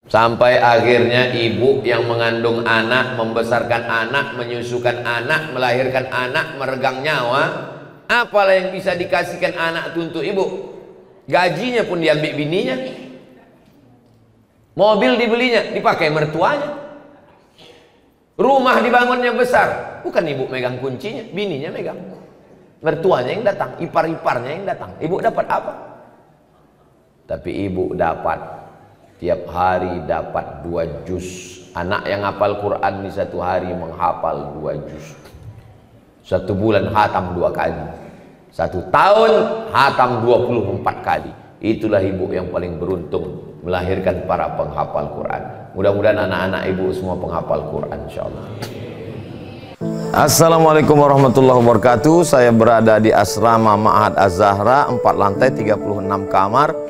Sampai akhirnya ibu yang mengandung anak, membesarkan anak, menyusukan anak, melahirkan anak, meregang nyawa, apalah yang bisa dikasihkan anak itu untuk ibu? Gajinya pun diambil bininya, mobil dibelinya, dipakai mertuanya, rumah dibangunnya besar, bukan ibu megang kuncinya, bininya megang, mertuanya yang datang, ipar-iparnya yang datang. Ibu dapat apa? Tapi ibu dapat tiap hari dapat 2 juz. Anak yang hafal Quran di satu hari menghafal 2 juz. 1 bulan khatam 2 kali, 1 tahun khatam 24 kali. Itulah ibu yang paling beruntung melahirkan para penghafal Quran. Mudah-mudahan anak-anak ibu semua penghafal Quran insyaallah. Assalamualaikum warahmatullahi wabarakatuh. Saya berada di asrama Ma'had Az-Zahra, 4 lantai 36 kamar.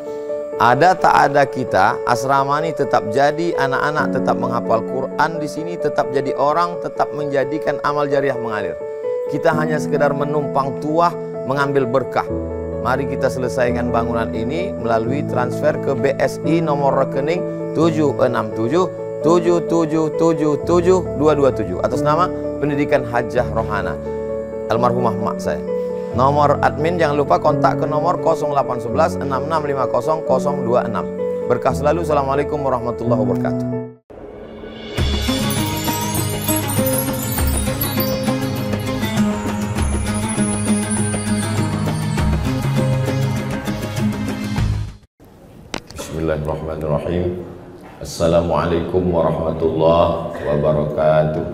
Ada tak ada kita, asrama ini tetap jadi, anak-anak tetap menghafal Quran di sini, tetap jadi orang, tetap menjadikan amal jariah mengalir. Kita hanya sekedar menumpang tuah, mengambil berkah. Mari kita selesaikan bangunan ini melalui transfer ke BSI nomor rekening 76777772227 atas nama Pendidikan Hajah Rohana, almarhumah mak saya. Nomor admin jangan lupa kontak ke nomor 0811 6650 026. Berkah selalu. Assalamualaikum warahmatullahi wabarakatuh. Bismillahirrahmanirrahim. Assalamualaikum warahmatullahi wabarakatuh.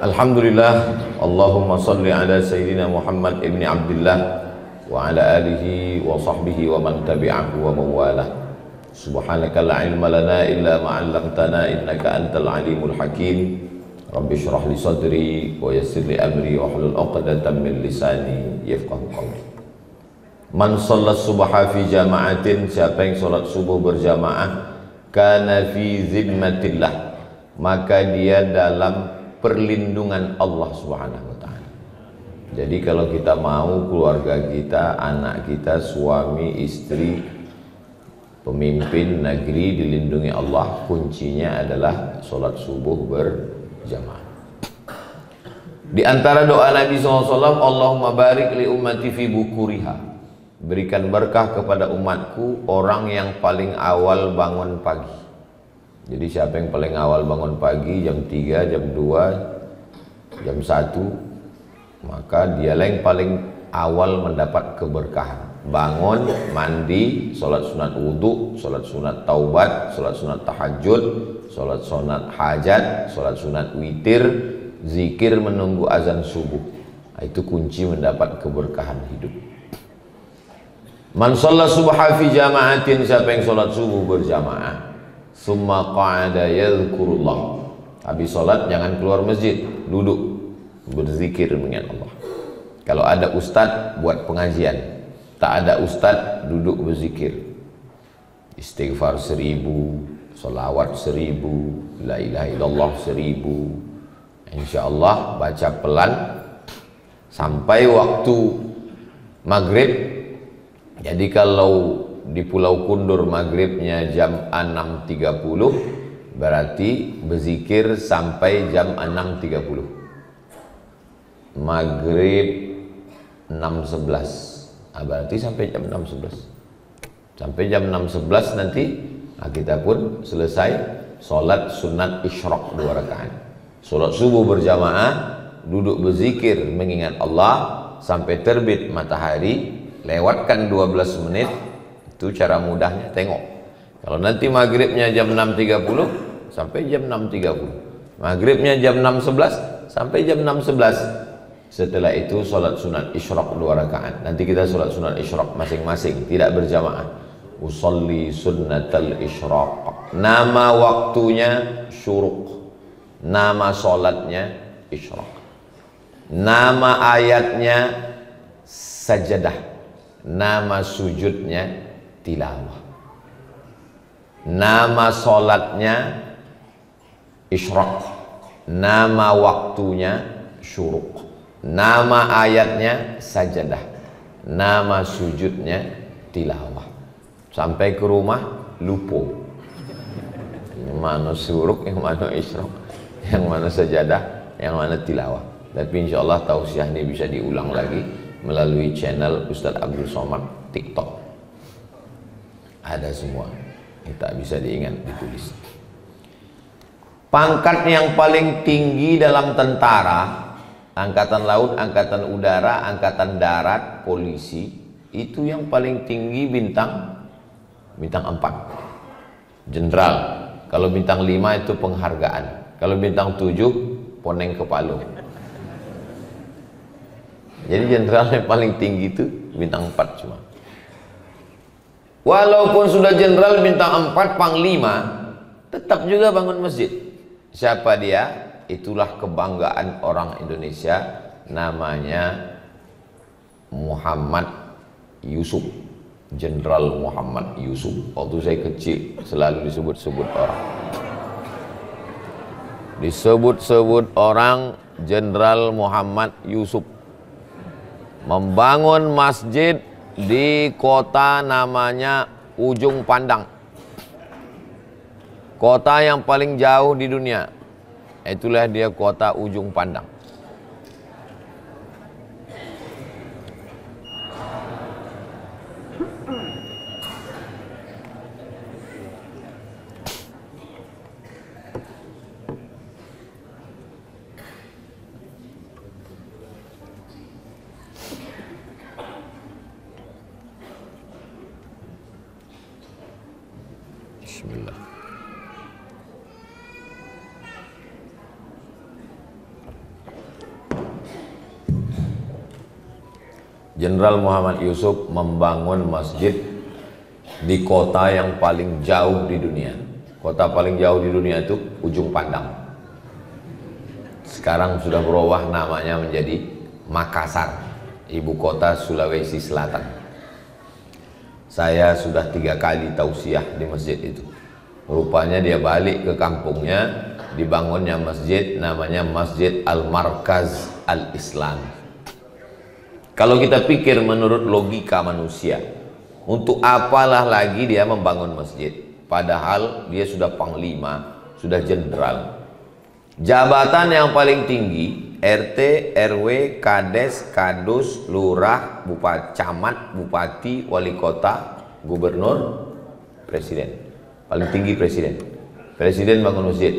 Alhamdulillah, Allahumma salli ala Sayyidina Muhammad ibn Abdullah wa ala alihi wa sahbihi wa man tabi'ahu wa mawalah. Subhanaka la ilma lana illa ma 'allamtana innaka antal alimul hakim. Rabbi shrah li sadri wa yassir li amri wa hlul 'uqdatam min lisani yafqahu qawli. Man shalla subha fi jama'atin, siapa yang salat subuh berjamaah, kana fi zimmatillah, maka dia dalam perlindungan Allah Subhanahu wa ta'ala. Jadi kalau kita mau keluarga kita, anak kita, suami, istri, pemimpin negeri dilindungi Allah, kuncinya adalah sholat subuh berjamaah. Di antara doa Nabi SAW, Allahumma barik li ummati fi bukuriha, berikan berkah kepada umatku orang yang paling awal bangun pagi. Jadi siapa yang paling awal bangun pagi, jam 3, jam 2, jam 1, maka dialah yang paling awal mendapat keberkahan. Bangun, mandi, sholat sunat wudhu, sholat sunat taubat, sholat sunat tahajud, sholat sunat hajat, sholat sunat witir, zikir menunggu azan subuh. Itu kunci mendapat keberkahan hidup. Man shalla subha fi jama'atin, siapa yang sholat subuh berjamaah, summa qa'ada yadhkurullah, habis sholat jangan keluar masjid, duduk berzikir mengingat Allah. Kalau ada ustadz buat pengajian, tak ada ustadz duduk berzikir, istighfar 1000, salawat 1000, la ilaha illallah 1000, insyaallah baca pelan sampai waktu maghrib. Jadi kalau di Pulau Kundur maghribnya jam 6.30, berarti berzikir sampai jam 6.30. Maghrib 6.11, berarti sampai jam 6.11. Sampai jam 6.11 nanti kita pun selesai sholat sunat isyraq 2 rakaat. Sholat subuh berjamaah, duduk berzikir mengingat Allah sampai terbit matahari, lewatkan 12 menit. Itu cara mudahnya, tengok. Kalau nanti maghribnya jam 6.30 sampai jam 6.30, maghribnya jam 6.11 sampai jam 6.11. Setelah itu sholat sunat isyraq 2 rakaat. Nanti kita sholat sunat isyraq masing-masing, tidak berjamaah. Usolli sunnatal isyraq, nama waktunya syuruq, nama sholatnya isyraq, nama ayatnya sajadah, nama sujudnya tilawah, nama sholatnya isyraq, nama waktunya syuruq, nama ayatnya sajadah, nama sujudnya tilawah. Sampai ke rumah lupa. Yang mana suruk, yang mana isyraq, yang mana sajadah, yang mana tilawah. Tapi insya Allah tausiah ini bisa diulang lagi melalui channel Ustadz Abdul Somad TikTok. Ada semua. Ini tak bisa diingat, ditulis. Pangkat yang paling tinggi dalam tentara, angkatan laut, angkatan udara, angkatan darat, polisi, itu yang paling tinggi bintang 4. Jenderal. Kalau bintang 5 itu penghargaan. Kalau bintang 7 poneng kepala. Jadi jenderal yang paling tinggi itu bintang 4 cuma. Walaupun sudah jenderal bintang 4, panglima, tetap juga bangun masjid. Siapa dia? Itulah kebanggaan orang Indonesia, namanya Muhammad Yusuf. Jenderal Muhammad Yusuf. Waktu saya kecil selalu disebut-sebut orang. Disebut-sebut orang Jenderal Muhammad Yusuf. Membangun masjid di kota namanya Ujung Pandang, kota yang paling jauh di dunia. Itulah dia kota Ujung Pandang. Bismillah. Jenderal Muhammad Yusuf membangun masjid di kota yang paling jauh di dunia. Kota paling jauh di dunia itu Ujung Pandang. Sekarang sudah berubah namanya menjadi Makassar, ibu kota Sulawesi Selatan. Saya sudah 3 kali tausiah di masjid itu. Rupanya dia balik ke kampungnya, dibangunnya masjid namanya Masjid Al-Markaz Al-Islam. Kalau kita pikir menurut logika manusia, untuk apalah lagi dia membangun masjid? Padahal dia sudah panglima, sudah jenderal. Jabatan yang paling tinggi, RT, RW, Kades, Kadus, Lurah, Bupati, Camat, Bupati, Wali Kota, Gubernur, Presiden. Paling tinggi Presiden. Presiden bangun masjid.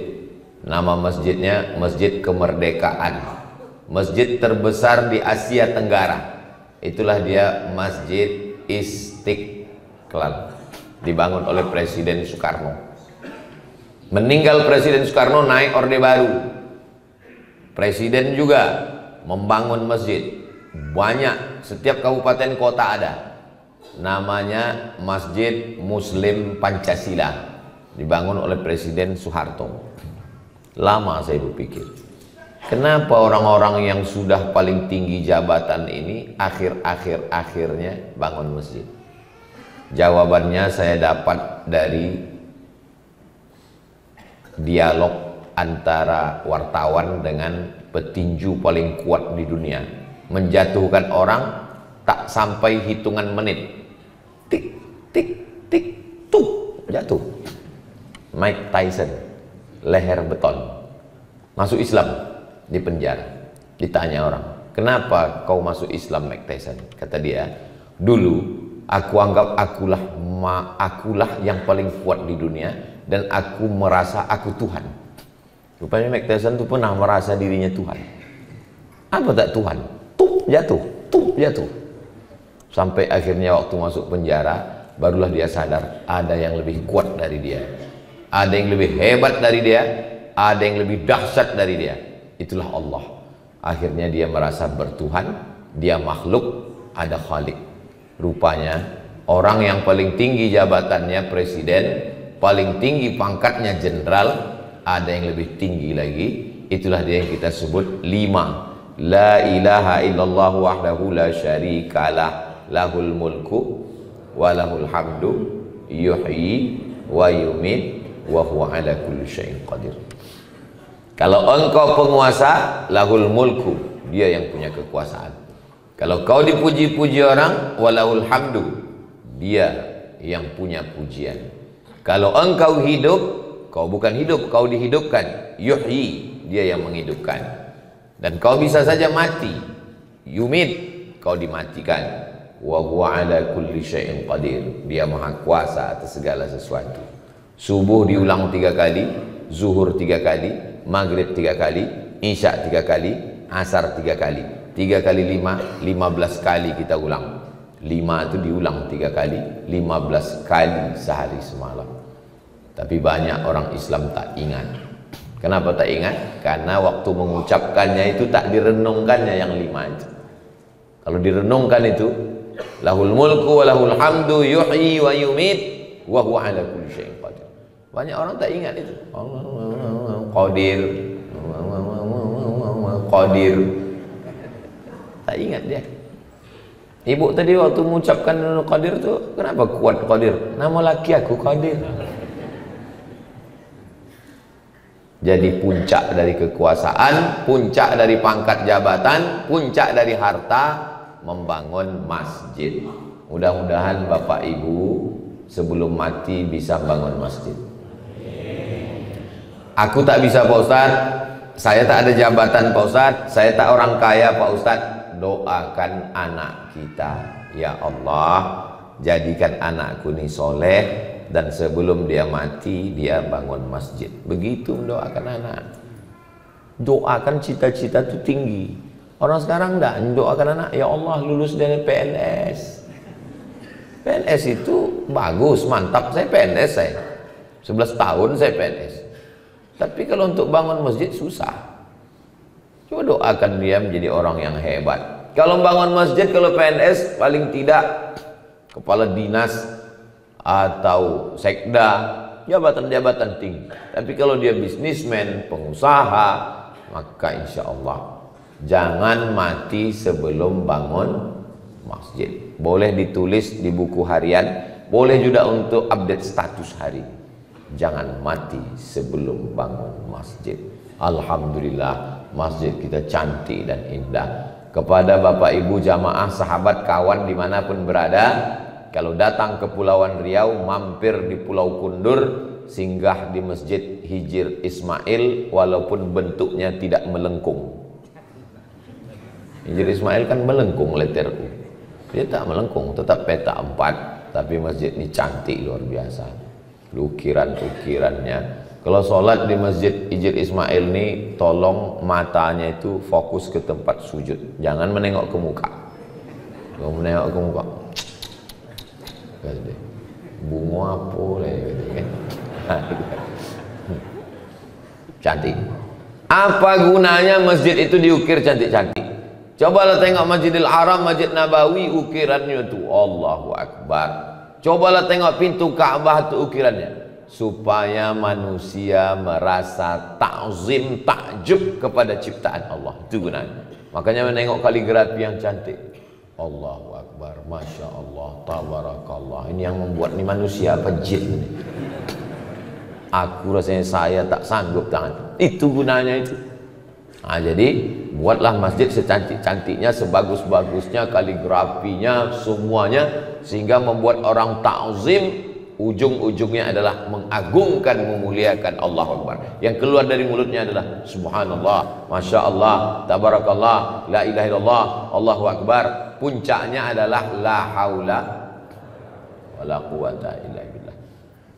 Nama masjidnya Masjid Kemerdekaan. Masjid terbesar di Asia Tenggara. Itulah dia Masjid Istiqlal. Dibangun oleh Presiden Soekarno. Meninggal Presiden Soekarno, naik Orde Baru. Presiden juga membangun masjid. Banyak, setiap kabupaten kota ada. Namanya Masjid Muslim Pancasila. Dibangun oleh Presiden Soeharto. Lama saya berpikir, kenapa orang-orang yang sudah paling tinggi jabatan ini akhirnya bangun masjid? Jawabannya saya dapat dari dialog antara wartawan dengan petinju paling kuat di dunia. Menjatuhkan orang tak sampai hitungan menit. Tik, tik, tik, tuh, jatuh. Mike Tyson, leher beton. Masuk Islam, di penjara. Ditanya orang, kenapa kau masuk Islam Mike Tyson? Kata dia, dulu aku anggap akulah yang paling kuat di dunia dan aku merasa aku Tuhan. Rupanya Mike Tyson itu pernah merasa dirinya Tuhan. Apa tak Tuhan? Tuh jatuh. Sampai akhirnya waktu masuk penjara, barulah dia sadar ada yang lebih kuat dari dia, ada yang lebih hebat dari dia, ada yang lebih dahsyat dari dia. Itulah Allah. Akhirnya dia merasa bertuhan, dia makhluk, ada Khalik. Rupanya orang yang paling tinggi jabatannya presiden, paling tinggi pangkatnya jenderal, ada yang lebih tinggi lagi. Itulah dia yang kita sebut 5. La ilaha illallah wahdahu la syarikalah, lahul mulku wa lahul hamdu, yuhyi wa yumit wa huwa ala kulli syai'in qadir. Kalau engkau penguasa, lahul mulku, dia yang punya kekuasaan. Kalau kau dipuji-puji orang, walahul hamdu, dia yang punya pujian. Kalau engkau hidup, kau bukan hidup, kau dihidupkan. Yuhyi, dia yang menghidupkan. Dan kau bisa saja mati. Yumit, kau dimatikan. Wa huwa ala kulli syai'in qadir, dia maha kuasa atas segala sesuatu. Subuh diulang 3 kali, zuhur 3 kali, maghrib 3 kali, isya 3 kali, asar 3 kali. 3 kali 5, 15 kali kita ulang. 5 itu diulang 3 kali, 15 kali sehari semalam. Tapi banyak orang Islam tak ingat. Kenapa tak ingat? Karena waktu mengucapkannya itu tak direnungkannya yang 5 itu. Kalau direnungkan itu, lahul mulku wa lahul hamdu yuhyi wa yumit wa huwa ala kulli syai'in qadir. Banyak orang tak ingat itu. Qadir, qadir. Tak ingat dia. Ibu tadi waktu mengucapkan qadir tu, kenapa kuat qadir? Nama laki aku Qadir. Jadi puncak dari kekuasaan, puncak dari pangkat jabatan, puncak dari harta, membangun masjid. Mudah-mudahan Bapak Ibu sebelum mati bisa bangun masjid. Aku tak bisa Pak Ustadz, saya tak ada jabatan Pak Ustadz, saya tak orang kaya Pak Ustadz. Doakan anak kita, ya Allah, jadikan anakku ini soleh, dan sebelum dia mati dia bangun masjid. Begitu mendoakan anak. Doakan cita-cita itu tinggi. Orang sekarang enggak mendoakan anak, ya Allah lulus dari PNS. PNS itu bagus, mantap. Saya PNS, saya 11 tahun saya PNS. Tapi kalau untuk bangun masjid susah. Coba doakan dia menjadi orang yang hebat. Kalau bangun masjid, kalau PNS paling tidak kepala dinas atau sekda, jabatan-jabatan tinggi. Tapi kalau dia bisnismen, pengusaha, maka insya Allah jangan mati sebelum bangun masjid. Boleh ditulis di buku harian, boleh juga untuk update status hari. Jangan mati sebelum bangun masjid. Alhamdulillah, masjid kita cantik dan indah. Kepada Bapak Ibu jamaah, sahabat, kawan dimanapun berada, kalau datang ke Pulauan Riau, mampir di Pulau Kundur, singgah di Masjid Hijr Ismail, walaupun bentuknya tidak melengkung. Hijr Ismail kan melengkung letter U. Dia tak melengkung, tetap peta 4. Tapi masjid ini cantik luar biasa. Ukiran-ukirannya. Kalau sholat di Masjid Hijr Ismail ini, tolong matanya itu fokus ke tempat sujud. Jangan menengok ke muka. Kalau menengok ke muka, bunga apa kan? Cantik. Apa gunanya masjid itu diukir cantik-cantik? Cobalah tengok Masjidil Haram, Masjid Nabawi, ukirannya itu Allahu Akbar. Cobalah tengok pintu Ka'bah itu ukirannya, supaya manusia merasa ta'zim, takjub kepada ciptaan Allah. Itu gunanya. Makanya menengok kaligrafi yang cantik, Allahu Akbar, Masya Allah, Tabarakallah. Ini yang membuat nih manusia apa jin ini? Aku rasanya saya tak sanggup tangan. Itu gunanya itu. Nah, jadi buatlah masjid secantik-cantiknya, sebagus-bagusnya, kaligrafinya, semuanya, sehingga membuat orang ta'zim. Ujung-ujungnya adalah mengagungkan, memuliakan Allah Akbar. Yang keluar dari mulutnya adalah Subhanallah, Masya Allah, Tabarakallah, La ilaha illallah, Allahu Akbar. Puncaknya adalah La haula wala quwata illa billah.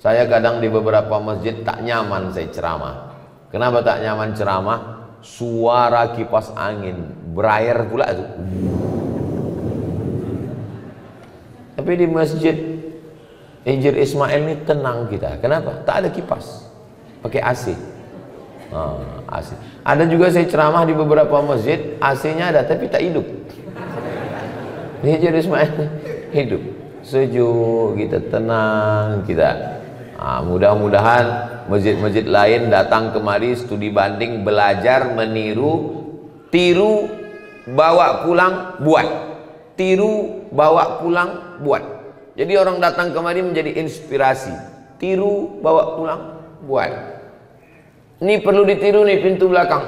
Saya kadang di beberapa masjid tak nyaman saya ceramah. Kenapa tak nyaman ceramah? Suara kipas angin berair pula itu. Tapi di masjid Hijr Ismail ini tenang kita. Kenapa? Tak ada kipas, pakai AC. AC. Ada juga saya ceramah di beberapa masjid, AC-nya ada tapi tak hidup. Di Hijr Ismail hidup, sejuk, kita tenang kita. Mudah-mudahan masjid-masjid lain datang kemari studi banding, belajar, meniru, tiru, bawa pulang, buat. Tiru, bawa pulang, buat. Jadi orang datang kemari menjadi inspirasi. Tiru, bawa pulang, buat. Ini perlu ditiru nih pintu belakang.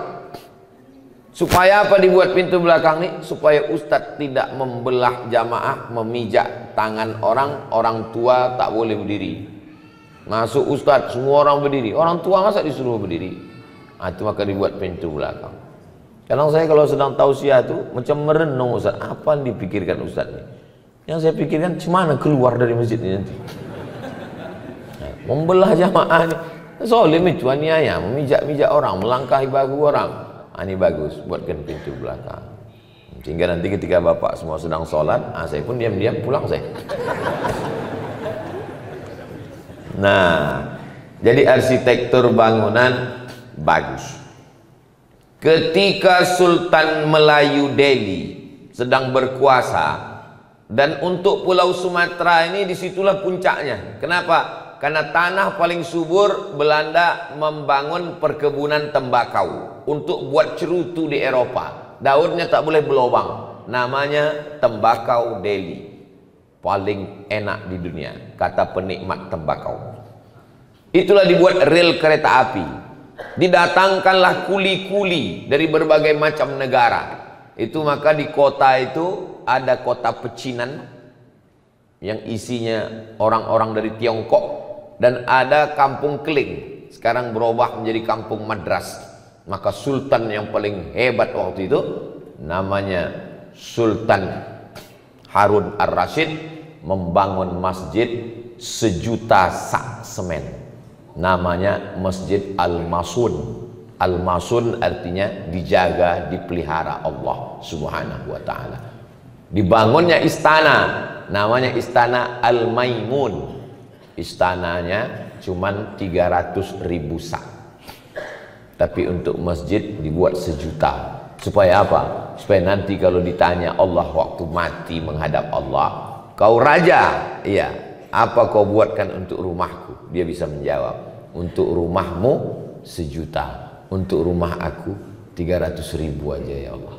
Supaya apa dibuat pintu belakang nih? Supaya ustadz tidak membelah jamaah, memijak tangan orang. Orang tua tak boleh berdiri. Masuk ustadz, semua orang berdiri. Orang tua masa disuruh berdiri? Nah, itu maka dibuat pintu belakang. Kadang saya kalau sedang tausiah itu macam merenung, ustadz, apa yang dipikirkan ustadz nih? Yang saya pikirkan, gimana keluar dari masjid ini nanti? Nah, membelah jamaah nih. Zalim itu aniaya, memijak-mijak orang, melangkahi bahu orang. Ini bagus, buatkan pintu belakang. Sehingga nanti ketika bapak semua sedang sholat, saya pun diam-diam pulang saya. Nah, jadi arsitektur bangunan bagus. Ketika Sultan Melayu Delhi sedang berkuasa, dan untuk Pulau Sumatera ini disitulah puncaknya. Kenapa? Karena tanah paling subur, Belanda membangun perkebunan tembakau untuk buat cerutu di Eropa. Daunnya tak boleh berlubang. Namanya tembakau Delhi. Paling enak di dunia, kata penikmat tembakau. Itulah dibuat rel kereta api. Didatangkanlah kuli-kuli dari berbagai macam negara. Itu maka di kota itu ada kota pecinan yang isinya orang-orang dari Tiongkok. Dan ada kampung Keling, sekarang berubah menjadi kampung Madras. Maka sultan yang paling hebat waktu itu namanya Sultan Harun Ar-Rasyid membangun masjid 1.000.000 sak semen. Namanya Masjid Al-Masun. Al-Masun artinya dijaga, dipelihara Allah Subhanahu wa ta'ala. Dibangunnya istana, namanya Istana Al-Maimun. Istananya cuman 300.000 sak. Tapi untuk masjid dibuat 1.000.000. Supaya apa? Supaya nanti kalau ditanya Allah waktu mati menghadap Allah, kau raja, iya, apa kau buatkan untuk rumahku? Dia bisa menjawab, untuk rumahmu 1.000.000, untuk rumah aku 300.000 aja ya Allah.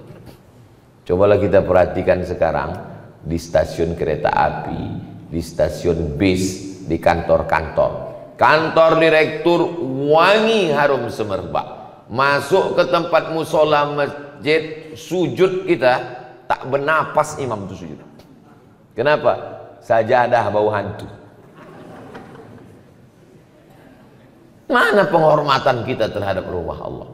Cobalah kita perhatikan sekarang di stasiun kereta api, di stasiun bis, di kantor-kantor. Kantor direktur wangi harum semerbak. Masuk ke tempat musola masjid, sujud kita tak bernapas imam itu sujud. Kenapa? Sajadah bau hantu. Mana penghormatan kita terhadap rumah Allah?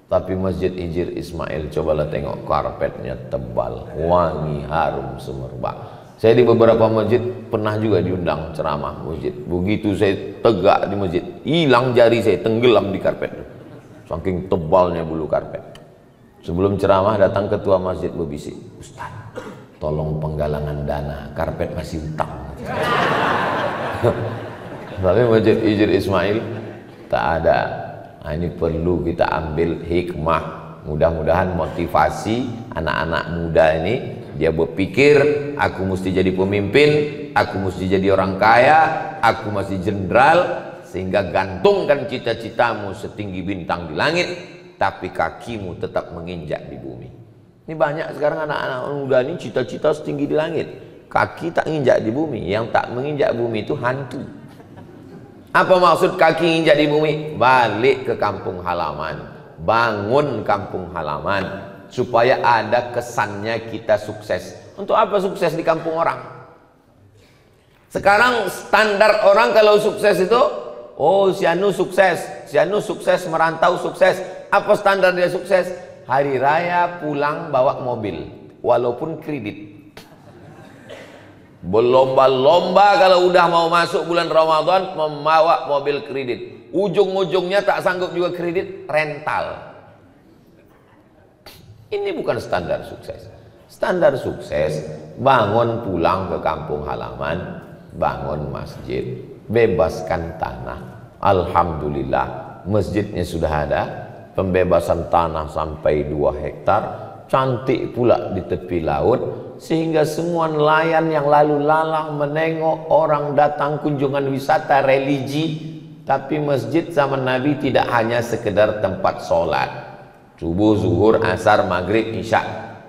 Tapi Masjid Hijr Ismail, cobalah tengok karpetnya tebal, wangi harum semerbak. Saya di beberapa masjid pernah juga diundang ceramah masjid. Begitu saya tegak di masjid, hilang jari saya, tenggelam di karpet. Saking tebalnya bulu karpet. Sebelum ceramah datang ketua masjid berbisik, Ustaz, tolong penggalangan dana, karpet masih utang. Tapi Masjid Hijr Ismail tak ada. Nah, ini perlu kita ambil hikmah. Mudah-mudahan motivasi anak-anak muda ini, dia berpikir aku mesti jadi pemimpin, aku mesti jadi orang kaya, aku mesti jenderal, sehingga gantungkan cita-citamu setinggi bintang di langit, tapi kakimu tetap menginjak di bumi. Ini banyak sekarang anak-anak muda ini cita-cita setinggi di langit, kaki tak menginjak di bumi. Yang tak menginjak bumi itu hantu. Apa maksud kaki injak di bumi? Balik ke kampung halaman, bangun kampung halaman, supaya ada kesannya kita sukses. Untuk apa sukses di kampung orang? Sekarang standar orang kalau sukses itu, oh si Anu sukses merantau sukses. Apa standar dia sukses? Hari raya pulang bawa mobil, walaupun kredit. Berlomba-lomba kalau udah mau masuk bulan Ramadan membawa mobil kredit. Ujung-ujungnya tak sanggup juga kredit, rental. Ini bukan standar sukses. Standar sukses, bangun pulang ke kampung halaman, bangun masjid, bebaskan tanah. Alhamdulillah, masjidnya sudah ada, pembebasan tanah sampai 2 hektar, cantik pula di tepi laut, sehingga semua nelayan yang lalu lalang menengok orang datang kunjungan wisata religi. Tapi masjid zaman Nabi tidak hanya sekedar tempat sholat subuh, zuhur, asar, maghrib, isya.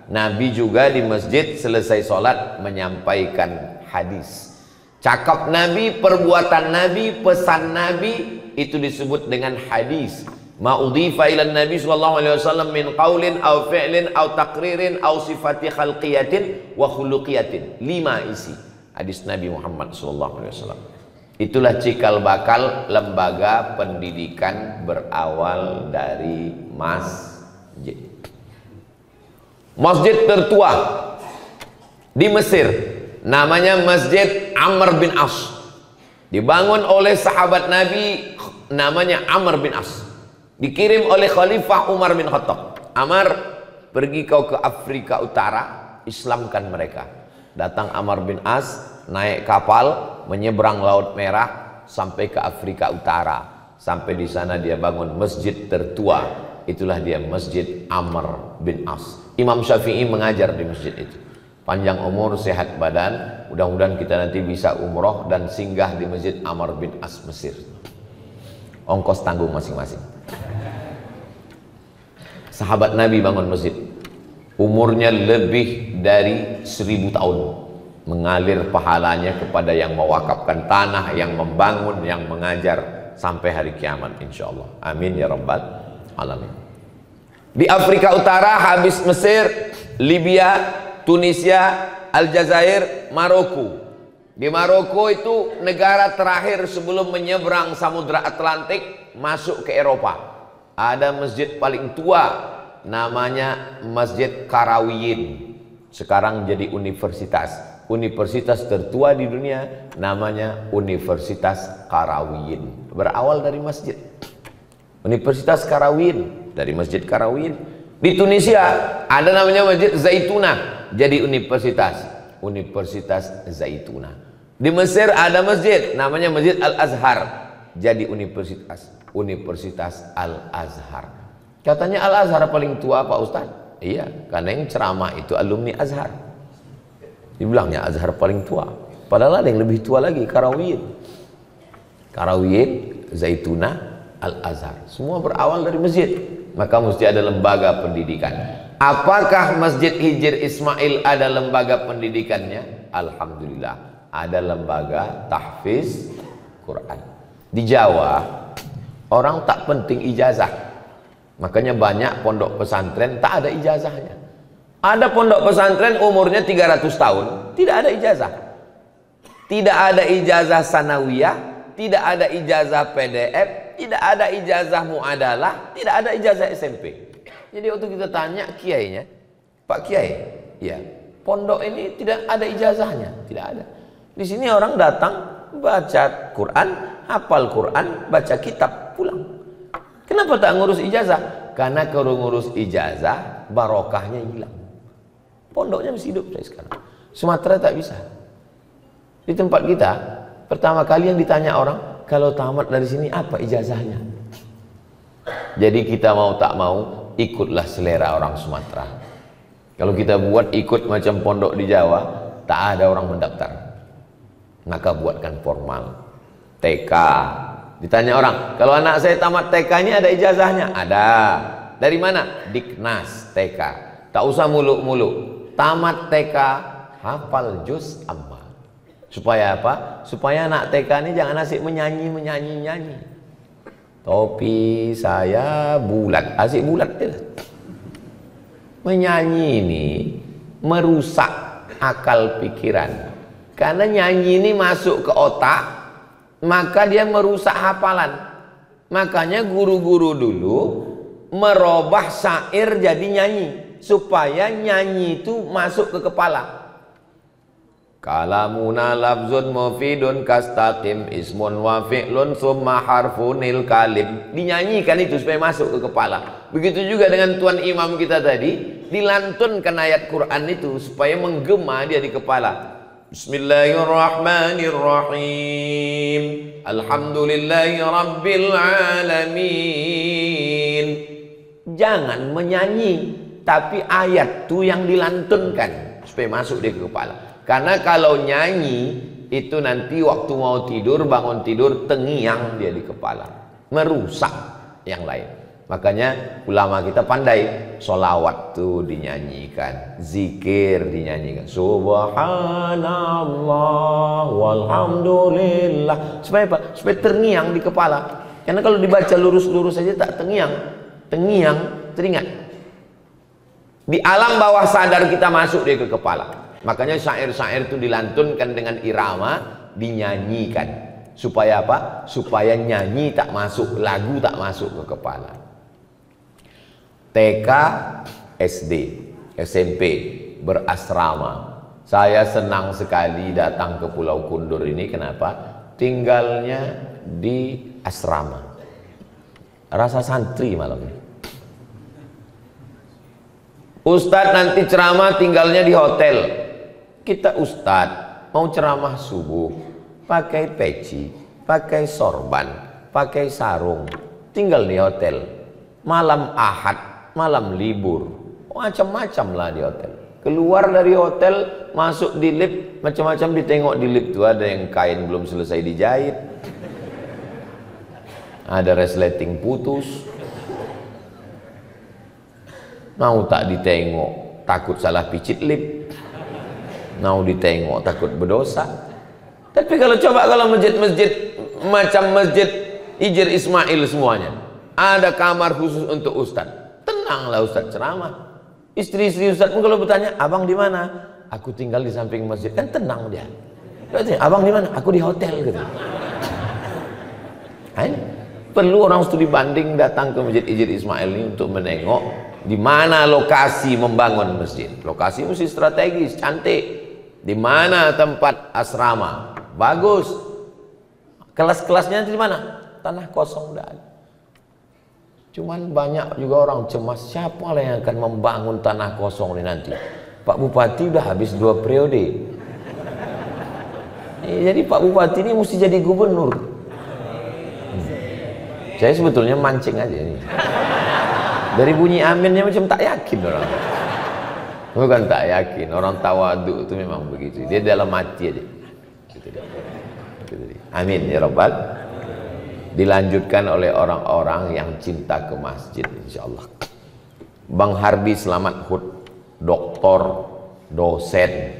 Nabi juga di masjid selesai sholat menyampaikan hadis. Cakap Nabi, perbuatan Nabi, pesan Nabi, itu disebut dengan hadis. Ma udhifa ila Nabi sallallahu alaihi wasallam min qaulin aw fi'lin aw taqririn aw sifati khalqiyatin wa khuluqiyatin. 5 isi hadis Nabi Muhammad sallallahu alaihi wasallam. Itulah cikal bakal lembaga pendidikan berawal dari masjid. Masjid tertua di Mesir namanya Masjid Amr bin As. Dibangun oleh sahabat Nabi namanya Amr bin As. Dikirim oleh Khalifah Umar bin Khattab. Amr, pergi kau ke Afrika Utara, Islamkan mereka. Datang Amr bin As, naik kapal, menyeberang Laut Merah sampai ke Afrika Utara. Sampai di sana dia bangun masjid tertua. Itulah dia Masjid Amr bin As. Imam Syafi'i mengajar di masjid itu. Panjang umur, sehat badan. Mudah-mudahan kita nanti bisa umroh dan singgah di Masjid Amr bin As Mesir. Ongkos tanggung masing-masing. Sahabat Nabi bangun masjid. Umurnya lebih dari 1000 tahun. Mengalir pahalanya kepada yang mewakafkan tanah, yang membangun, yang mengajar sampai hari kiamat insyaallah. Amin ya rabbal alamin. Di Afrika Utara habis Mesir, Libya, Tunisia, Aljazair, Maroko. Di Maroko itu negara terakhir sebelum menyeberang Samudra Atlantik masuk ke Eropa. Ada masjid paling tua namanya Masjid Qarawiyyin. Sekarang jadi universitas. Universitas tertua di dunia namanya Universitas Qarawiyyin. Berawal dari masjid. Universitas Qarawiyyin, dari Masjid Qarawiyyin. Di Tunisia ada namanya Masjid Zaituna, jadi universitas. Universitas Zaituna. Di Mesir ada masjid namanya Masjid Al-Azhar, jadi universitas. Universitas Al-Azhar. Katanya Al-Azhar paling tua Pak Ustaz. Iya, karena yang ceramah itu alumni Azhar. Dibilangnya Azhar paling tua. Padahal ada yang lebih tua lagi, Qarawiyyin. Qarawiyyin, Zaituna, Al-Azhar. Semua berawal dari masjid. Maka mesti ada lembaga pendidikan. Apakah Masjid Hijr Ismail ada lembaga pendidikannya? Alhamdulillah. Ada lembaga tahfiz Quran. Di Jawa orang tak penting ijazah. Makanya banyak pondok pesantren tak ada ijazahnya. Ada pondok pesantren umurnya 300 tahun, tidak ada ijazah. Tidak ada ijazah sanawiyah, tidak ada ijazah PDF, tidak ada ijazah muadalah, tidak ada ijazah SMP. Jadi waktu kita tanya kiainya, Pak Kiai, ya, pondok ini tidak ada ijazahnya, tidak ada. Di sini orang datang baca Quran, hafal Quran, baca kitab, pulang. Kenapa tak ngurus ijazah? Karena kalau ngurus ijazah, barokahnya hilang. Pondoknya masih hidup dari sekarang. Sumatera tak bisa. Di tempat kita, pertama kali yang ditanya orang, kalau tamat dari sini apa ijazahnya? Jadi kita mau tak mau, ikutlah selera orang Sumatera. Kalau kita buat ikut macam pondok di Jawa, tak ada orang mendaftar. Maka buatkan formal. TK. Ditanya orang, kalau anak saya tamat TK ini ada ijazahnya? Ada. Dari mana? Diknas TK. Tak usah muluk-muluk. Tamat TK, hafal juz amma. Supaya apa? Supaya anak TK ini jangan asik menyanyi. Topi saya bulat, asik bulat ya. Menyanyi ini merusak akal pikiran. Karena nyanyi ini masuk ke otak, maka dia merusak hafalan. Makanya guru-guru dulu merubah syair jadi nyanyi, supaya nyanyi itu masuk ke kepala. Kalamuna lafzun mufidun kastaqim ismun wa fi'lun summa harfunil kalim. Dinyanyikan itu supaya masuk ke kepala. Begitu juga dengan tuan imam kita tadi, dilantunkan ayat Quran itu supaya menggema dia di kepala. Bismillahirrahmanirrahim. Alhamdulillahi rabbil alamin. Jangan menyanyi, tapi ayat itu yang dilantunkan supaya masuk dia ke kepala. Karena kalau nyanyi itu nanti waktu mau tidur, bangun tidur, terngiang dia di kepala, merusak yang lain. Makanya ulama kita pandai, sholawat tuh dinyanyikan, zikir dinyanyikan, subhanallah walhamdulillah, supaya apa? Supaya terngiang di kepala. Karena kalau dibaca lurus-lurus saja tak tengiang, teringat. Di alam bawah sadar kita masuk dia ke kepala. Makanya syair-syair itu dilantunkan dengan irama, dinyanyikan. Supaya apa? Supaya nyanyi tak masuk, lagu tak masuk ke kepala. TK, SD, SMP berasrama. Saya senang sekali datang ke Pulau Kundur ini. Kenapa? Tinggalnya di asrama. Rasa santri malam ini. Ustadz nanti ceramah tinggalnya di hotel. Kita ustadz mau ceramah subuh, pakai peci, pakai sorban, pakai sarung, tinggal di hotel. Malam Ahad, malam libur, macam-macam lah di hotel. Keluar dari hotel, masuk di lift, macam-macam ditengok di lift tuh. Ada yang kain belum selesai dijahit, ada resleting putus. Mau tak ditengok, takut salah picit lift. Mau ditengok, takut berdosa. Tapi kalau coba kalau masjid-masjid macam masjid Hijir Ismail semuanya, ada kamar khusus untuk ustadz. Tenanglah ustadz ceramah. Istri-istri ustadz pun kalau bertanya, abang di mana? Aku tinggal di samping masjid. Kan tenang dia. Abang di mana? Aku di hotel gitu. Perlu orang studi banding datang ke masjid Hijir Ismail ini untuk menengok di mana lokasi membangun masjid. Lokasi mesti strategis, cantik. Di mana tempat asrama? Bagus. Kelas-kelasnya di mana? Tanah kosong udah ada. Cuman banyak juga orang cemas, siapa lah yang akan membangun tanah kosong ini nanti? Pak Bupati udah habis 2 periode. Jadi Pak Bupati ini mesti jadi gubernur. Saya sebetulnya mancing aja ini. Dari bunyi aminnya macam tak yakin orang. Bukan tak yakin, orang tawadu itu memang begitu. Dia dalam hati aja. Amin ya Rabbal. Dilanjutkan oleh orang-orang yang cinta ke masjid, insyaallah. Bang Harbi Selamat Hud, doktor, dosen.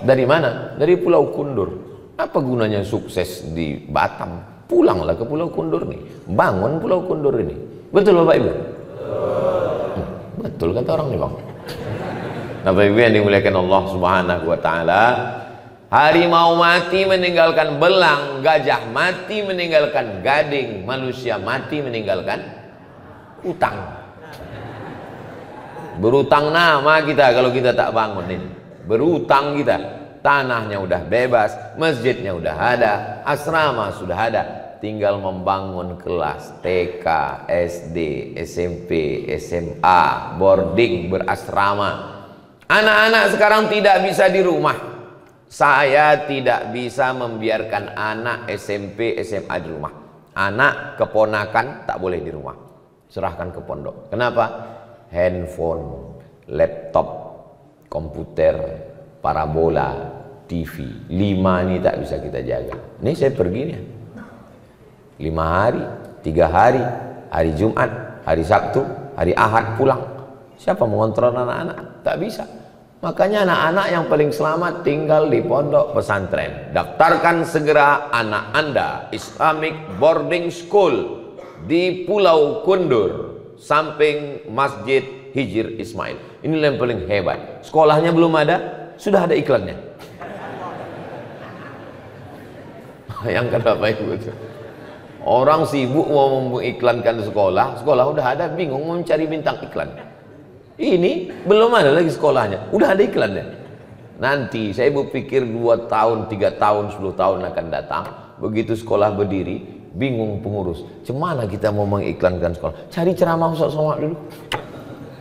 Dari mana? Dari Pulau Kundur. Apa gunanya sukses di Batam? Pulanglah ke Pulau Kundur nih, bangun Pulau Kundur ini. Betul Bapak Ibu? Betul kata orang nih Bang. Bapak Ibu yang dimuliakan Allah Subhanahu wa taala, harimau mati meninggalkan belang, gajah mati meninggalkan gading, manusia mati meninggalkan utang. Berutang nama kita kalau kita tak bangun ini. Berutang kita. Tanahnya udah bebas, masjidnya udah ada, asrama sudah ada. Tinggal membangun kelas TK, SD, SMP, SMA, boarding, berasrama. Anak-anak sekarang tidak bisa di rumah. Saya tidak bisa membiarkan anak SMP, SMA di rumah. Anak keponakan tak boleh di rumah. Serahkan ke pondok. Kenapa? Handphone, laptop, komputer, parabola, TV. 5 ini tak bisa kita jaga. Ini saya pergi nih. 5 hari, 3 hari, hari Jumat, hari Sabtu, hari Ahad pulang. Siapa mengontrol anak-anak? Tak bisa. Makanya anak-anak yang paling selamat tinggal di pondok pesantren. Daftarkan segera anak Anda Islamic Boarding School di Pulau Kundur, samping Masjid Hijir Ismail. Inilah yang paling hebat. Sekolahnya belum ada, sudah ada iklannya. Bayangkan Bapak Ibu itu. Orang sibuk mau mengiklankan sekolah, sekolah udah ada, bingung mau mencari bintang iklan. Ini belum ada lagi sekolahnya, udah ada iklannya. Nanti saya berpikir 2 tahun, 3 tahun, 10 tahun akan datang, begitu sekolah berdiri, bingung pengurus. Cemana kita mau mengiklankan sekolah? Cari ceramah Ustaz Somad dulu.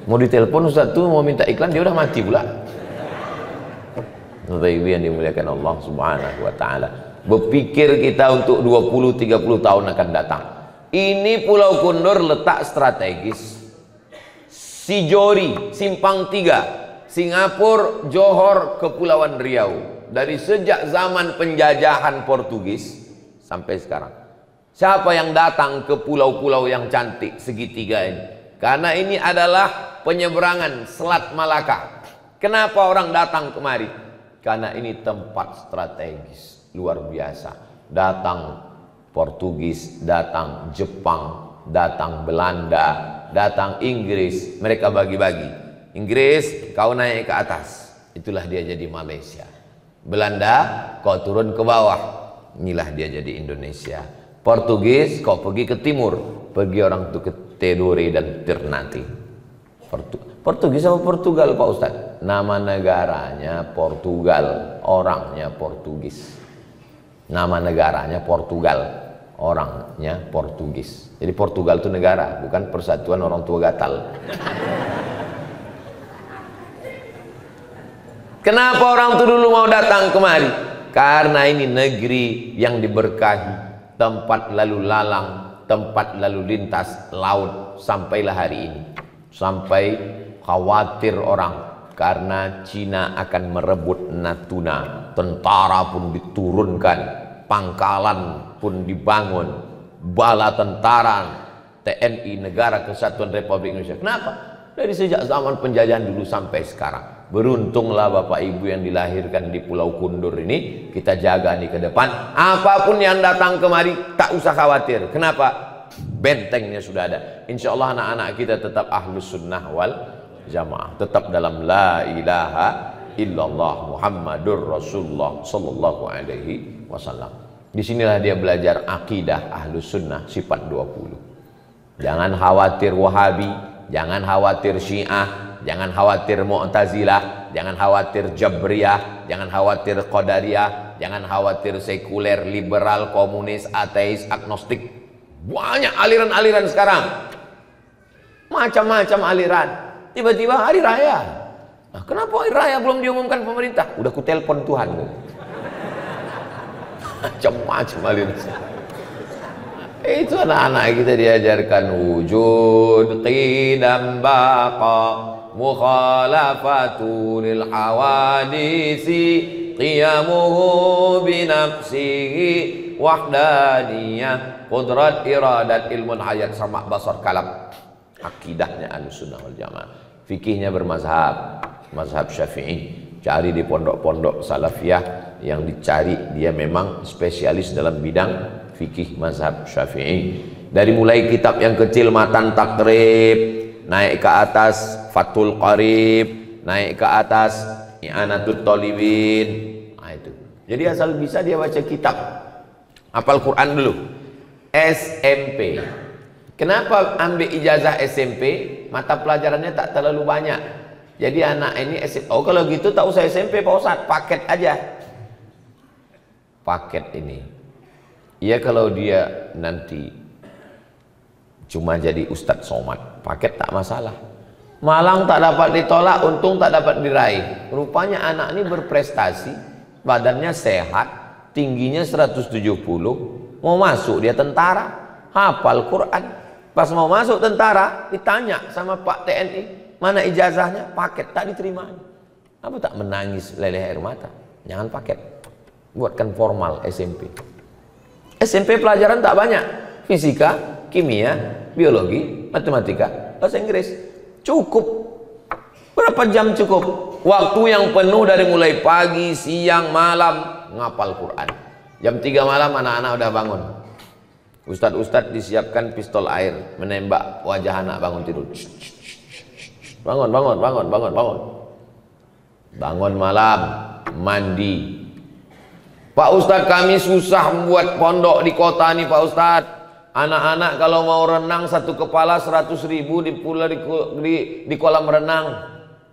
Mau ditelepon Ustaz tuh mau minta iklan, dia udah mati pula. Bapak Ibu yang dimuliakan Allah Subhanahu wa taala. Berpikir kita untuk 20-30 tahun akan datang. Ini Pulau Kundur letak strategis. Sijori, Simpang 3, Singapura, Johor, Kepulauan Riau. Dari sejak zaman penjajahan Portugis sampai sekarang. Siapa yang datang ke pulau-pulau yang cantik segitiga ini? Karena ini adalah penyeberangan Selat Malaka. Kenapa orang datang kemari? Karena ini tempat strategis luar biasa. Datang Portugis, datang Jepang, datang Belanda, datang Inggris, mereka bagi-bagi. Inggris kau naik ke atas, itulah dia jadi Malaysia. Belanda kau turun ke bawah, inilah dia jadi Indonesia. Portugis kau pergi ke timur, pergi orang itu ke Tidore dan Ternate. Portugis apa Portugal Pak Ustaz? Nama negaranya Portugal, orangnya Portugis. Nama negaranya Portugal, orangnya Portugis. Jadi Portugal itu negara, bukan persatuan orang tua gatal. Kenapa orang itu dulu mau datang kemari? Karena ini negeri yang diberkahi, tempat lalu lalang, tempat lalu lintas laut. Sampailah hari ini, sampai khawatir orang karena Cina akan merebut Natuna, tentara pun diturunkan, pangkalan pun dibangun, bala tentara TNI Negara Kesatuan Republik Indonesia. Kenapa? Dari sejak zaman penjajahan dulu sampai sekarang. Beruntunglah Bapak Ibu yang dilahirkan di Pulau Kundur ini, kita jaga nih ke depan. Apapun yang datang kemari tak usah khawatir. Kenapa? Bentengnya sudah ada. Insya Allah anak-anak kita tetap ahlus sunnah wal jamaah, tetap dalam la ilaha illallah Muhammadur Rasulullah sallallahu alaihi wasallam. Disinilah dia belajar akidah ahlus sunnah sifat 20. Jangan khawatir Wahabi, jangan khawatir Syiah, jangan khawatir Mu'tazilah, jangan khawatir Jabriyah, jangan khawatir Qadariyah, jangan khawatir sekuler, liberal, komunis, ateis, agnostik. Banyak aliran-aliran sekarang, macam-macam aliran. Tiba-tiba hari raya, nah, kenapa hari raya belum diumumkan pemerintah? Udah ku telepon Tuhan. Macam-macam aliran. Itu anak-anak kita diajarkan wujud qidam baqa mukhalafatu lil hawadisi qiyamuhu binafsihi wahdaniyah qudrat iradat ilmun hayat sama basar kalam. Akidahnya Ahlussunnah wal Jamaah. Fikihnya bermazhab, mazhab Syafi'i. Cari di pondok-pondok salafiyah yang dicari dia memang spesialis dalam bidang fikih mazhab Syafi'i. Dari mulai kitab yang kecil Matan Takrib, naik ke atas Fathul Qarib, naik ke atas I'anatul Talibin. Nah itu. Jadi asal bisa dia baca kitab. Hafal Quran dulu. SMP. Kenapa ambil ijazah SMP? Mata pelajarannya tak terlalu banyak. Jadi anak ini SMP. Oh kalau gitu tak usah SMP Pak Ustadz, paket aja. Paket ini. Ya kalau dia nanti cuma jadi Ustadz Somad, paket tak masalah. Malang tak dapat ditolak, untung tak dapat diraih. Rupanya anak ini berprestasi, badannya sehat, tingginya 170, mau masuk dia tentara, hafal Quran. Pas mau masuk tentara, ditanya sama Pak TNI, mana ijazahnya? Paket, tak diterima. Apa tak menangis leleh air mata? Jangan paket, buatkan formal SMP. SMP pelajaran tak banyak, fisika, kimia, biologi, matematika, bahasa Inggris. Cukup. Berapa jam cukup? Waktu yang penuh dari mulai pagi, siang, malam ngapal Quran. Jam 3 malam anak-anak udah bangun. Ustadz-ustadz disiapkan pistol air menembak wajah anak bangun tidur. Bangun, bangun, bangun, bangun, bangun. Bangun malam, mandi. Pak Ustadz kami susah membuat pondok di kota nih Pak Ustadz. Anak-anak kalau mau renang satu kepala 100.000 di kolam renang.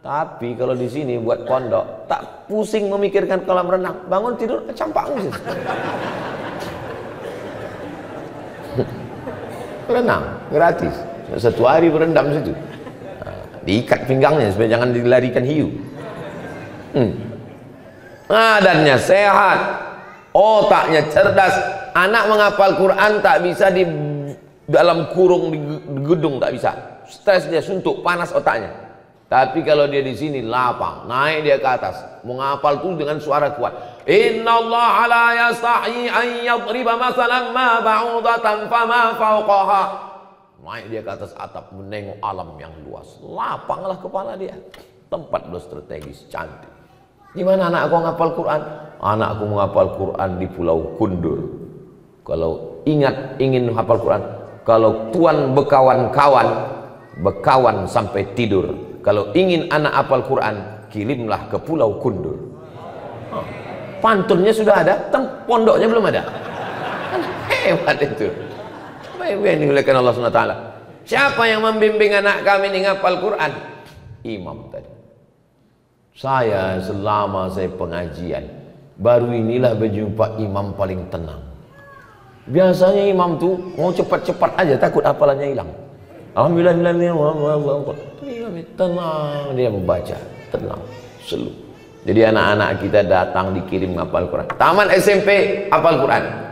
Tapi kalau di sini buat pondok tak pusing memikirkan kolam renang. Bangun tidur campak sih. Renang gratis, 1 hari berendam situ. Diikat pinggangnya supaya jangan dilarikan hiu. Badannya sehat, otaknya cerdas. Anak menghafal Quran tak bisa di dalam kurung di gedung, tak bisa. Stres dia, suntuk, panas otaknya. Tapi kalau dia di sini lapang, naik dia ke atas, menghafal tuh dengan suara kuat. Innallaha la yastahi an yadriba masalan ma ba'udatan fama fawqaha. Naik dia ke atas atap menengok alam yang luas. Lapanglah kepala dia. Tempat lo strategis, cantik. Di mana anak aku menghafal Quran? Anakku menghafal Quran di Pulau Kundur. Kalau ingin hafal Quran, kalau tuan bekawan sampai tidur. Kalau ingin anak hafal Quran, kirimlah ke Pulau Kundur. Pantunnya sudah ada, pondoknya belum ada. Hebat itu. Apa yang dimuliakan Allah SWT? Siapa yang membimbing anak kami ini hafal Quran? Imam tadi. Saya selama saya pengajian, baru inilah berjumpa imam paling tenang. Biasanya imam tuh mau cepat-cepat aja, takut hafalannya hilang. Alhamdulillah, tenang dia membaca, tenang, slow. Jadi anak-anak kita datang dikirim hafal Quran. Taman SMP hafal Quran.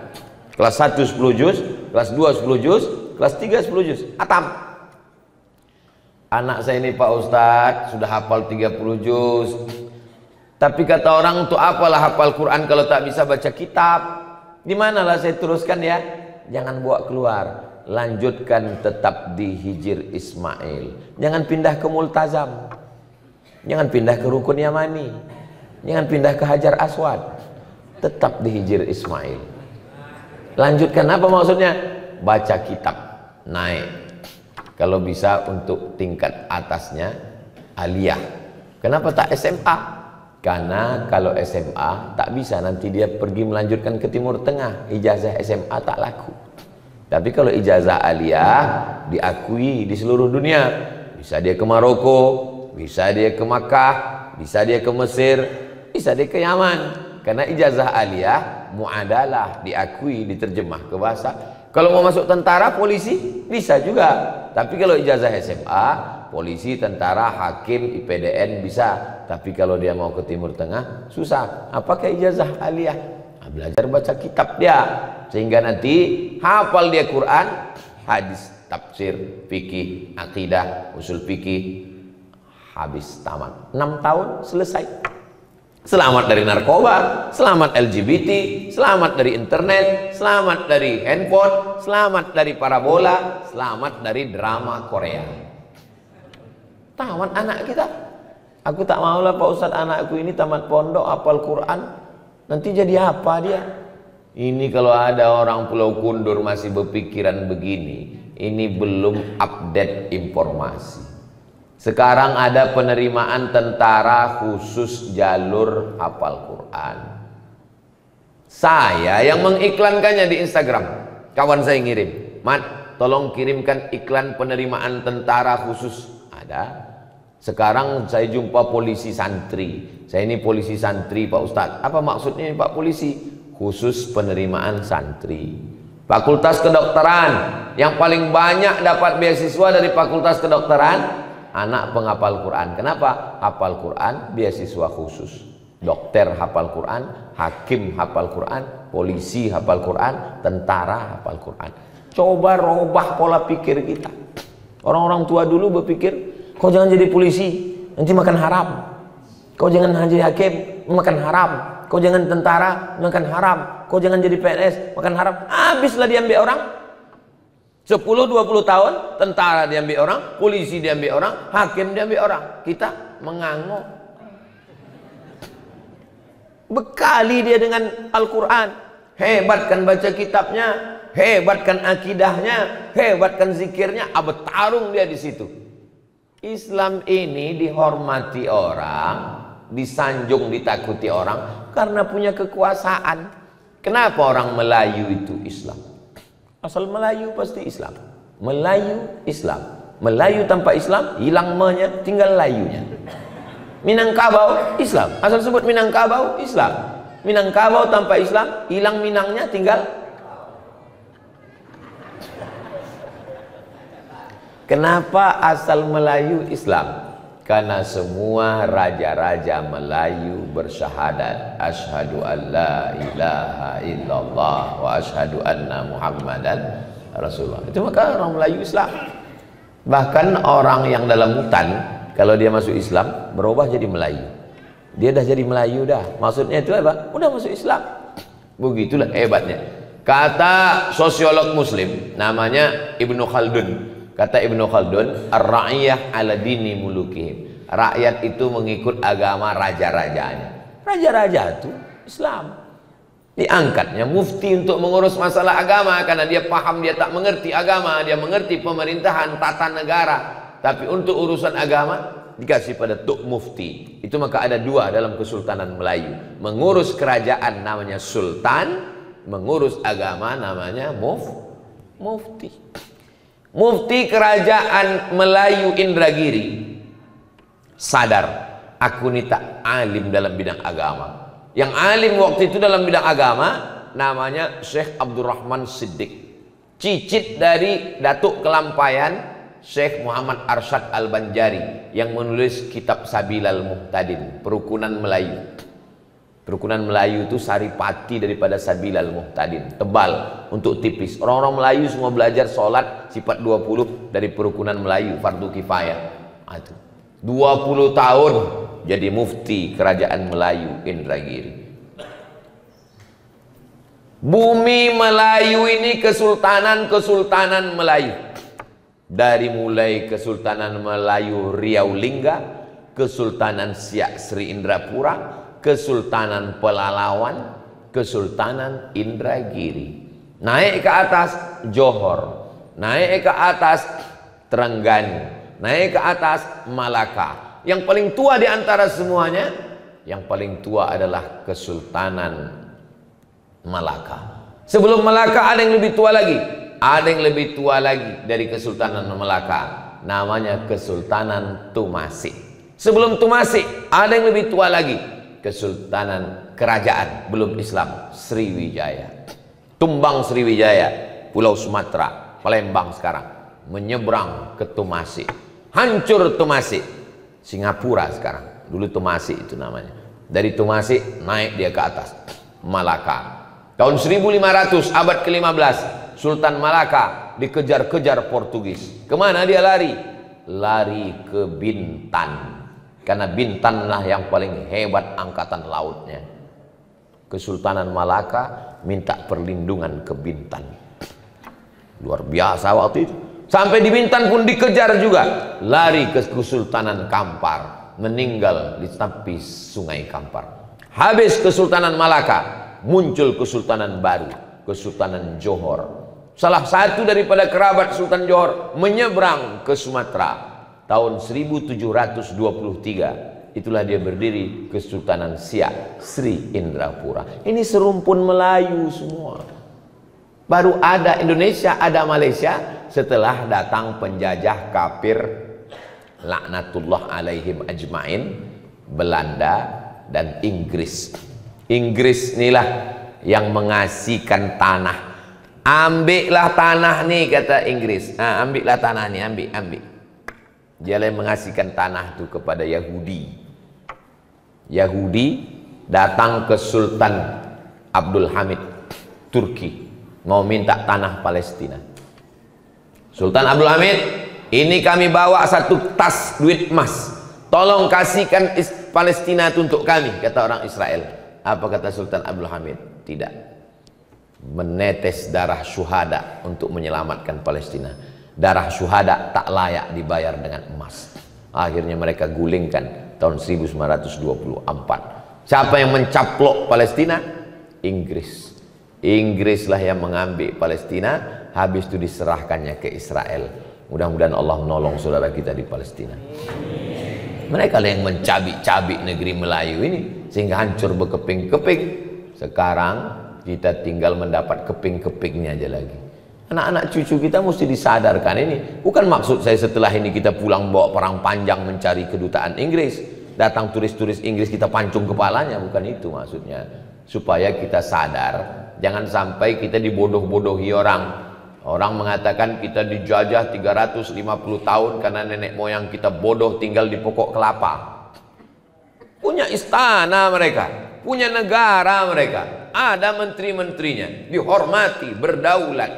Kelas 1 10 juz, kelas 2 10 juz, kelas 3 10 juz. Atam. Anak saya ini Pak Ustadz sudah hafal 30 juz. Tapi kata orang, untuk apalah hafal Quran kalau tak bisa baca kitab? Di manalah saya teruskan ya? Jangan bawa keluar, lanjutkan tetap di Hijr Ismail. Jangan pindah ke Multazam, jangan pindah ke Rukun Yamani, jangan pindah ke Hajar Aswad, tetap di Hijr Ismail. Lanjutkan, apa maksudnya? Baca kitab, naik. Kalau bisa untuk tingkat atasnya aliyah. Kenapa tak SMA? Karena kalau SMA tak bisa, nanti dia pergi melanjutkan ke Timur Tengah, ijazah SMA tak laku. Tapi kalau ijazah aliyah diakui di seluruh dunia, bisa dia ke Maroko, bisa dia ke Makkah, bisa dia ke Mesir, bisa dia ke Yaman. Karena ijazah aliyah muadalah, diakui, diterjemah ke bahasa. Kalau mau masuk tentara, polisi bisa juga. Tapi kalau ijazah SMA, polisi, tentara, hakim, IPDN bisa. Tapi kalau dia mau ke Timur Tengah, susah. Apakah ijazah aliyah? Nah, belajar baca kitab dia, sehingga nanti hafal dia Quran, hadis, tafsir, fikih, akidah, usul fikih, habis tamat. 6 tahun selesai. Selamat dari narkoba, selamat LGBT, selamat dari internet, selamat dari handphone, selamat dari parabola, selamat dari drama Korea. Tamat anak kita. Aku tak maulah Pak Ustadz anakku ini tamat pondok hafal Quran, nanti jadi apa dia? Ini kalau ada orang Pulau Kundur masih berpikiran begini, ini belum update informasi. Sekarang ada penerimaan tentara khusus jalur hafal Quran. Saya yang mengiklankannya di Instagram. Kawan saya ngirim, Mat, tolong kirimkan iklan penerimaan tentara khusus. Ada. Sekarang saya jumpa polisi santri. Saya ini polisi santri Pak Ustadz. Apa maksudnya ini Pak Polisi? Khusus penerimaan santri. Fakultas kedokteran, yang paling banyak dapat beasiswa dari fakultas kedokteran, anak penghafal Quran. Kenapa? Hafal Quran, beasiswa khusus. Dokter hafal Quran, hakim hafal Quran, polisi hafal Quran, tentara hafal Quran. Coba robah pola pikir kita. Orang-orang tua dulu berpikir, kau jangan jadi polisi, nanti makan haram. Kau jangan jadi hakim, makan haram. Kau jangan tentara, makan haram. Kau jangan jadi PNS, makan haram. Habislah diambil orang. 10-20 tahun, tentara diambil orang, polisi diambil orang, hakim diambil orang. Kita mengangguk. Bekali dia dengan Al-Quran. Hebatkan baca kitabnya, hebatkan akidahnya, hebatkan zikirnya, bertarung dia di situ. Islam ini dihormati orang, disanjung, ditakuti orang karena punya kekuasaan. Kenapa orang Melayu itu Islam? Asal Melayu pasti Islam. Melayu Islam. Melayu tanpa Islam hilang menya, tinggal layunya. Minangkabau Islam. Asal sebut Minangkabau Islam. Minangkabau tanpa Islam hilang Minangnya, tinggal. Kenapa asal Melayu Islam? Karena semua raja-raja Melayu bersyahadat asyhadu an la ilaha illallah wa asyhadu anna muhammadan rasulullah. Itu maka orang Melayu Islam. Bahkan orang yang dalam hutan, kalau dia masuk Islam berubah jadi Melayu. Dia dah jadi Melayu dah. Maksudnya itu apa? Udah masuk Islam. Begitulah hebatnya. Kata sosiolog muslim namanya Ibnu Khaldun. Kata Ibnu Khaldun, ar-ra'iyah ala dini mulukihim. Rakyat itu mengikut agama raja-rajanya. Raja-raja itu Islam. Diangkatnya mufti untuk mengurus masalah agama karena dia paham, dia tak mengerti agama, dia mengerti pemerintahan, tata negara. Tapi untuk urusan agama dikasih pada Tuk Mufti. Itu maka ada dua dalam Kesultanan Melayu. Mengurus kerajaan namanya sultan, mengurus agama namanya mufti. Mufti kerajaan Melayu Indragiri sadar, aku ini tak alim dalam bidang agama. Yang alim waktu itu dalam bidang agama namanya Syekh Abdurrahman Siddiq, cicit dari Datuk Kelampaian Syekh Muhammad Arsyad Al-Banjari yang menulis kitab Sabilal Muhtadin, Perukunan Melayu. Perukunan Melayu itu saripati daripada Sabilal Muhtadin, tebal untuk tipis. Orang-orang Melayu semua belajar sholat sifat 20 dari Perukunan Melayu, fardu kifayah. Itu 20 tahun jadi mufti kerajaan Melayu Indragiri. Bumi Melayu ini kesultanan Melayu. Dari mulai Kesultanan Melayu Riau Lingga, Kesultanan Siak Sri Indrapura, Kesultanan Pelalawan, Kesultanan Indragiri. Naik ke atas Johor, naik ke atas Terengganu, naik ke atas Malaka. Yang paling tua di antara semuanya, yang paling tua adalah Kesultanan Malaka. Sebelum Malaka ada yang lebih tua lagi. Ada yang lebih tua lagi dari Kesultanan Malaka, namanya Kesultanan Tumasik. Sebelum Tumasik ada yang lebih tua lagi, Kesultanan Kerajaan belum Islam Sriwijaya. Tumbang Sriwijaya, Pulau Sumatera, Palembang sekarang, menyeberang ke Tumasik. Hancur Tumasik, Singapura sekarang. Dulu Tumasik itu namanya. Dari Tumasik naik dia ke atas Malaka. Tahun 1500 abad ke-15 Sultan Malaka dikejar-kejar Portugis. Kemana dia lari? Lari ke Bintan. Karena Bintan lah yang paling hebat angkatan lautnya. Kesultanan Malaka minta perlindungan ke Bintan. Luar biasa waktu itu. Sampai di Bintan pun dikejar juga. Lari ke Kesultanan Kampar. Meninggal di tepi Sungai Kampar. Habis Kesultanan Malaka, muncul Kesultanan baru, Kesultanan Johor. Salah satu daripada kerabat Sultan Johor menyeberang ke Sumatera. Tahun 1723 itulah dia berdiri Kesultanan Siak Sri Indrapura. Ini serumpun Melayu semua. Baru ada Indonesia, ada Malaysia setelah datang penjajah kafir laknatullah alaihim ajmain, Belanda dan Inggris. Inggris inilah yang mengasihkan tanah. Ambillah tanah nih, kata Inggris. Nah, ambillah tanah nih, ambil. Dia yang mengasihkan tanah itu kepada Yahudi. Yahudi datang ke Sultan Abdul Hamid Turki, mau minta tanah Palestina. Sultan Abdul Hamid, ini kami bawa satu tas duit emas, tolong kasihkan Palestina itu untuk kami, kata orang Israel. Apa kata Sultan Abdul Hamid? Tidak. Menetes darah syuhada untuk menyelamatkan Palestina. Darah syuhada tak layak dibayar dengan emas. Akhirnya mereka gulingkan tahun 1924. Siapa yang mencaplok Palestina? Inggris. Inggrislah yang mengambil Palestina, habis itu diserahkannya ke Israel. Mudah-mudahan Allah menolong saudara kita di Palestina. Mereka lah yang mencabik-cabik negeri Melayu ini sehingga hancur berkeping-keping. Sekarang kita tinggal mendapat keping-kepingnya aja lagi. Anak-anak cucu kita mesti disadarkan ini. Bukan maksud saya setelah ini kita pulang bawa perang panjang mencari kedutaan Inggris. Datang turis-turis Inggris kita pancung kepalanya. Bukan itu maksudnya. Supaya kita sadar. Jangan sampai kita dibodoh-bodohi orang. Orang mengatakan kita dijajah 350 tahun karena nenek moyang kita bodoh tinggal di pokok kelapa. Punya istana mereka. Punya negara mereka. Ada menteri-menterinya, dihormati, berdaulat.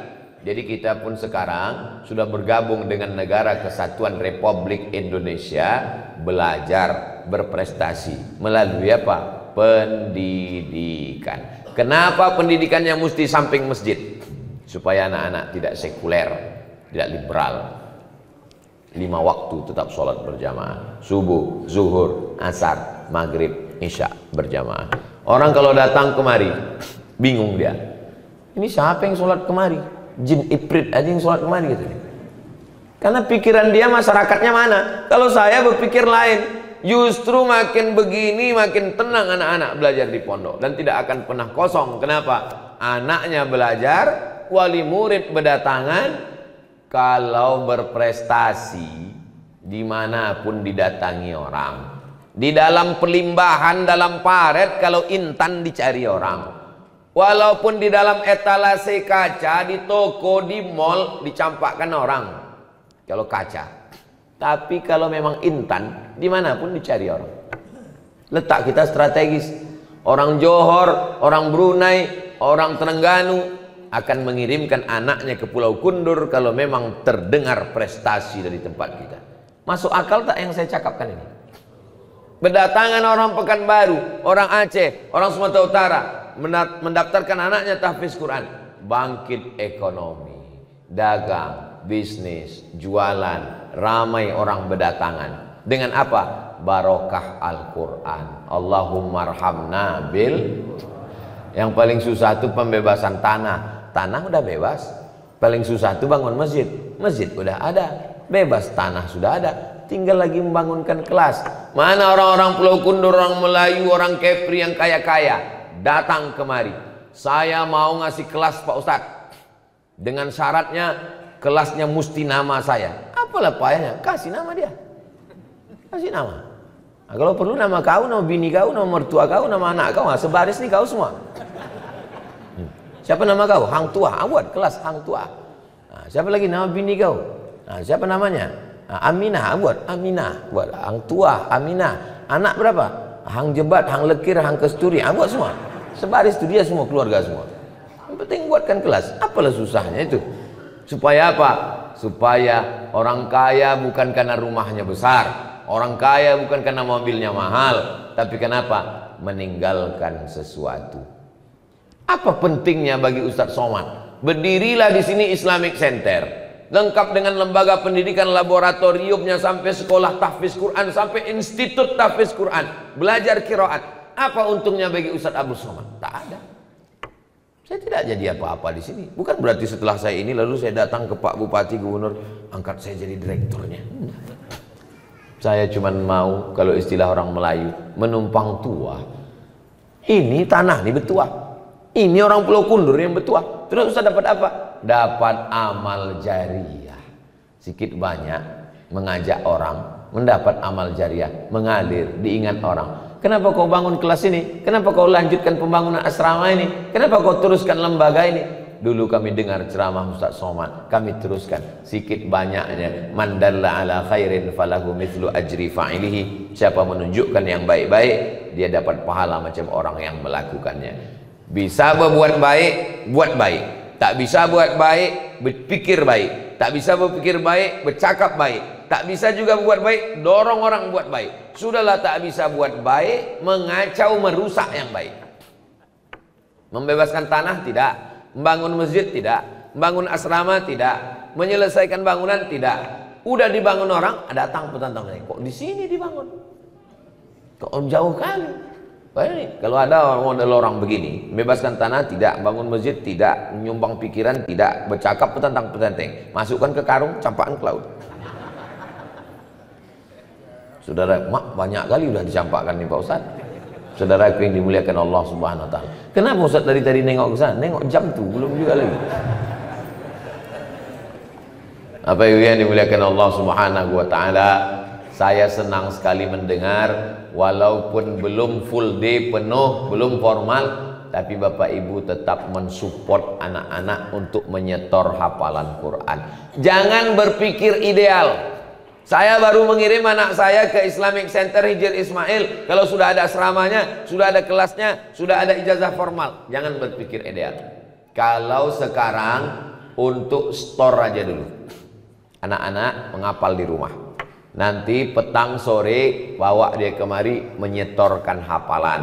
Jadi kita pun sekarang sudah bergabung dengan Negara Kesatuan Republik Indonesia, belajar, berprestasi melalui apa? Pendidikan. Kenapa pendidikannya mesti samping masjid? Supaya anak-anak tidak sekuler, tidak liberal. 5 waktu tetap sholat berjamaah, subuh, zuhur, asar, maghrib, isya berjamaah. Orang kalau datang kemari Bingung dia. Ini siapa yang sholat kemari? Jin Ifrit aja yang sholat kemari gitu. Karena pikiran dia masyarakatnya mana? Kalau saya berpikir lain. Justru makin begini makin tenang anak-anak belajar di pondok dan tidak akan pernah kosong. Kenapa? Anaknya belajar, wali murid berdatangan. Kalau berprestasi dimanapun didatangi orang, di dalam pelimbahan, dalam paret, kalau intan dicari orang, walaupun di dalam etalase kaca, di toko, di mall dicampakkan orang kalau kaca. Tapi kalau memang intan, dimanapun dicari orang. Letak kita strategis. Orang Johor, orang Brunei, orang Terengganu akan mengirimkan anaknya ke Pulau Kundur kalau memang terdengar prestasi dari tempat kita. Masuk akal tak yang saya cakapkan ini? Berdatangan orang Pekanbaru, orang Aceh, orang Sumatera Utara mendaftarkan anaknya tahfiz Quran. Bangkit ekonomi, dagang, bisnis, jualan, ramai orang berdatangan. Dengan apa? Barokah Al-Quran. Allahumma arhamna bil. Yang paling susah itu pembebasan tanah. Tanah udah bebas. Paling susah itu bangun masjid. Masjid udah ada. Bebas tanah sudah ada. Tinggal lagi membangunkan kelas. Mana orang-orang Pulau Kundur, orang Melayu, orang Kepri yang kaya-kaya datang kemari. Saya mau ngasih kelas Pak Ustadz. Dengan syaratnya kelasnya mesti nama saya. Apalah payahnya? Kasih nama dia. Kasih nama. Nah, kalau perlu nama kau, nama bini kau, nama mertua kau, nama anak kau. Nah, sebaris nih kau semua. Siapa nama kau? Hang Tua. Buat kelas Hang Tua. Nah, siapa lagi nama bini kau? Nah, siapa namanya? Nah, Aminah. Buat Aminah. Buat Hang Tua, Aminah. Anak berapa? Hang Jebat, Hang Lekir, Hang Kesturi. Buat semua. Sebaris itu dia semua, keluarga semua. Yang penting buatkan kelas. Apalah susahnya itu? Supaya apa? Supaya orang kaya bukan karena rumahnya besar, orang kaya bukan karena mobilnya mahal, tapi kenapa? Meninggalkan sesuatu. Apa pentingnya bagi Ustadz Somad? Berdirilah di sini Islamic Center, lengkap dengan lembaga pendidikan, laboratoriumnya, sampai sekolah tahfiz Quran, sampai institut tahfiz Quran, belajar qiraat. Apa untungnya bagi Ustadz Abdul Somad? Tak ada. Saya tidak jadi apa-apa di sini. Bukan berarti setelah saya ini lalu saya datang ke Pak Bupati, Gubernur, angkat saya jadi direkturnya. Saya cuma mau, kalau istilah orang Melayu, menumpang tua. Ini tanah, ini betua. Ini orang Pulau Kundur yang betua. Terus Ustaz dapat apa? Dapat amal jariah. Sedikit banyak mengajak orang, mendapat amal jariah, mengalir, diingat orang. Kenapa kau bangun kelas ini? Kenapa kau lanjutkan pembangunan asrama ini? Kenapa kau teruskan lembaga ini? Dulu kami dengar ceramah Ustaz Somad, kami teruskan. Sikit banyaknya, man dalla ala khairin falahu mithlu ajri fa'ilihi. Siapa menunjukkan yang baik-baik, dia dapat pahala macam orang yang melakukannya. Bisa berbuat baik, buat baik. Tak bisa buat baik, berpikir baik. Tak bisa berpikir baik, bercakap baik. Tak bisa juga buat baik, dorong orang buat baik. Sudahlah tak bisa buat baik, mengacau, merusak yang baik. Membebaskan tanah tidak, membangun masjid tidak, membangun asrama tidak, menyelesaikan bangunan tidak. Udah dibangun orang, datang petantang lagi. Kok di sini dibangun? Kok jauh kali? Kalau ada model orang begini, membebaskan tanah tidak, bangun masjid tidak, menyumbang pikiran tidak, bercakap petantang petantang, masukkan ke karung, campakkan ke laut. Saudara, mak banyak kali udah dicampakkan nih Pak Ustaz. Saudaraku yang dimuliakan Allah Subhanahu wa taala. Kenapa Ustaz dari tadi nengok ke sana? Nengok jam tuh belum juga lagi. Apa yang dimuliakan Allah Subhanahu wa taala, saya senang sekali mendengar walaupun belum full day penuh, belum formal, tapi Bapak Ibu tetap mensupport anak-anak untuk menyetor hafalan Quran. Jangan berpikir ideal. Saya baru mengirim anak saya ke Islamic Center Hijr Ismail. Kalau sudah ada asramanya, sudah ada kelasnya, sudah ada ijazah formal. Jangan berpikir ideal. Kalau sekarang untuk store aja dulu. Anak-anak menghafal di rumah. Nanti petang sore bawa dia kemari menyetorkan hafalan.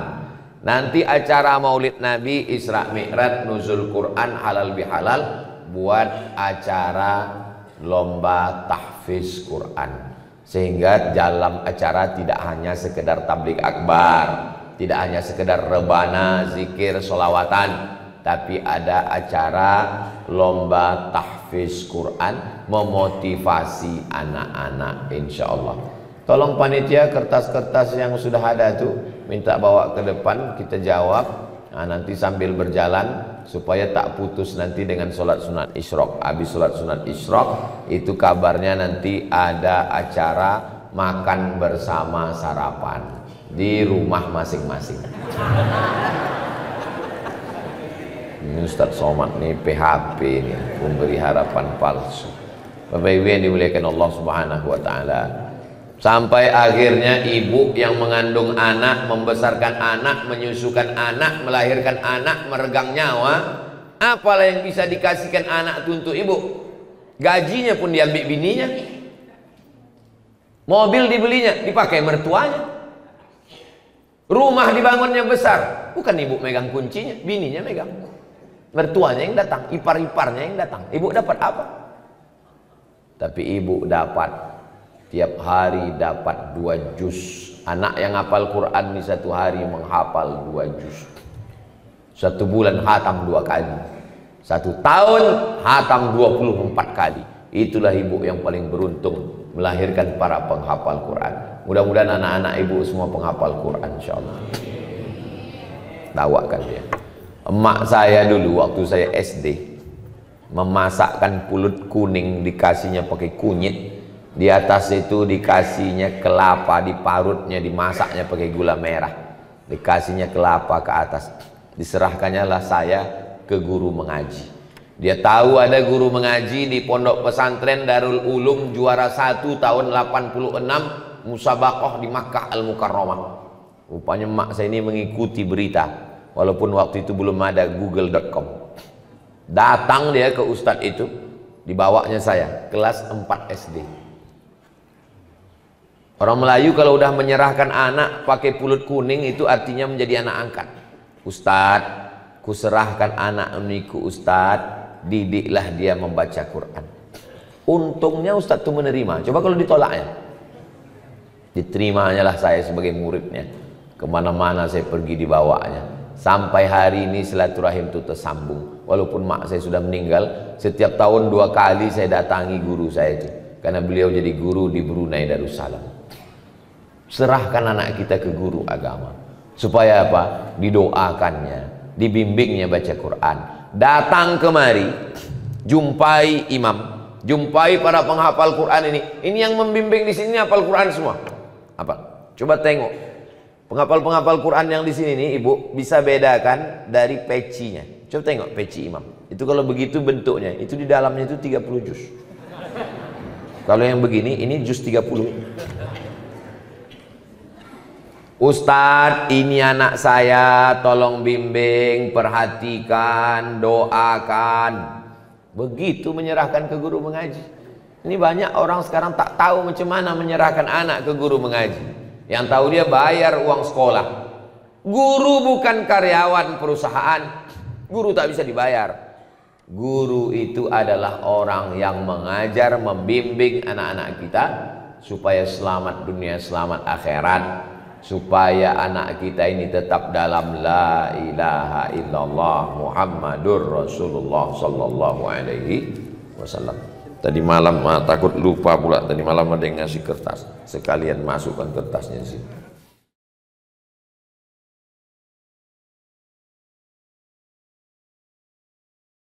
Nanti acara Maulid Nabi, Isra Mi'raj, Nuzul Quran, halal bihalal, buat acara lomba tahfiz Quran, sehingga dalam acara tidak hanya sekedar tablik akbar, tidak hanya sekedar rebana, zikir, solawatan, tapi ada acara lomba tahfiz Quran memotivasi anak-anak, insya Allah. Tolong panitia kertas-kertas yang sudah ada tuh minta bawa ke depan, kita jawab. Nah, nanti sambil berjalan supaya tak putus nanti dengan sholat sunat isyraq. Habis sholat sunat isyraq itu kabarnya nanti ada acara makan bersama sarapan di rumah masing-masing. Ini Ustadz Somad nih PHP nih, memberi harapan palsu. Bapak Ibu yang dimuliakan Allah Subhanahu wa taala. Sampai akhirnya ibu yang mengandung anak, membesarkan anak, menyusukan anak, melahirkan anak, meregang nyawa, apalah yang bisa dikasihkan anak itu untuk ibu? Gajinya pun diambil bininya. Mobil dibelinya, dipakai mertuanya. Rumah dibangunnya besar, bukan ibu megang kuncinya, bininya megang. Mertuanya yang datang, ipar-iparnya yang datang. Ibu dapat apa? Tapi ibu dapat tiap hari dapat 2 juz. Anak yang hafal Quran di satu hari menghafal 2 juz. 1 bulan khatam 2 kali. 1 tahun khatam 24 kali. Itulah ibu yang paling beruntung melahirkan para penghafal Quran. Mudah-mudahan anak-anak ibu semua penghafal Quran, insyaallah. Tawakan dia. Emak saya dulu waktu saya SD memasakkan pulut kuning, dikasihnya pakai kunyit, di atas itu dikasihnya kelapa, diparutnya, dimasaknya pakai gula merah, dikasihnya kelapa ke atas, diserahkannya lah saya ke guru mengaji. Dia tahu ada guru mengaji di pondok pesantren Darul Ulum, juara 1 tahun 86 musabaqah di Makkah Al-Mukarramah. Rupanya emak saya ini mengikuti berita walaupun waktu itu belum ada google.com. Datang dia ke ustadz itu, dibawanya saya kelas 4 SD. Orang Melayu kalau udah menyerahkan anak pakai pulut kuning itu artinya menjadi anak angkat. Ustadz, kuserahkan anak ini ku ustadz, didiklah dia membaca Quran. Untungnya ustadz itu menerima. Coba kalau ditolaknya, diterimanya lah saya sebagai muridnya. Kemana-mana saya pergi dibawanya. Sampai hari ini silaturahim itu tersambung. Walaupun mak saya sudah meninggal, setiap tahun 2 kali saya datangi guru saya itu, karena beliau jadi guru di Brunei Darussalam. Serahkan anak kita ke guru agama supaya apa? Didoakannya, dibimbingnya baca Quran. Datang kemari, jumpai imam, jumpai para penghafal Quran ini. Ini yang membimbing di sini hafal Quran semua. Apa? Coba tengok. Penghafal-penghafal Quran yang di sini nih, ibu bisa bedakan dari pecinya. Coba tengok peci imam. Itu kalau begitu bentuknya, itu di dalamnya itu 30 juz. Kalau yang begini, ini juz 30. Ustadz, ini anak saya, tolong bimbing, perhatikan, doakan. Begitu menyerahkan ke guru mengaji. Ini banyak orang sekarang tak tahu macam mana menyerahkan anak ke guru mengaji. Yang tahu dia bayar uang sekolah. Guru bukan karyawan perusahaan. Guru tak bisa dibayar. Guru itu adalah orang yang mengajar, membimbing anak-anak kita supaya selamat dunia, selamat akhirat, supaya anak kita ini tetap dalam la ilaha illallah Muhammadur Rasulullah sallallahu alaihi wasallam. Tadi malam takut lupa pula, tadi malam ada yang ngasih kertas, sekalian masukkan kertasnya di sini.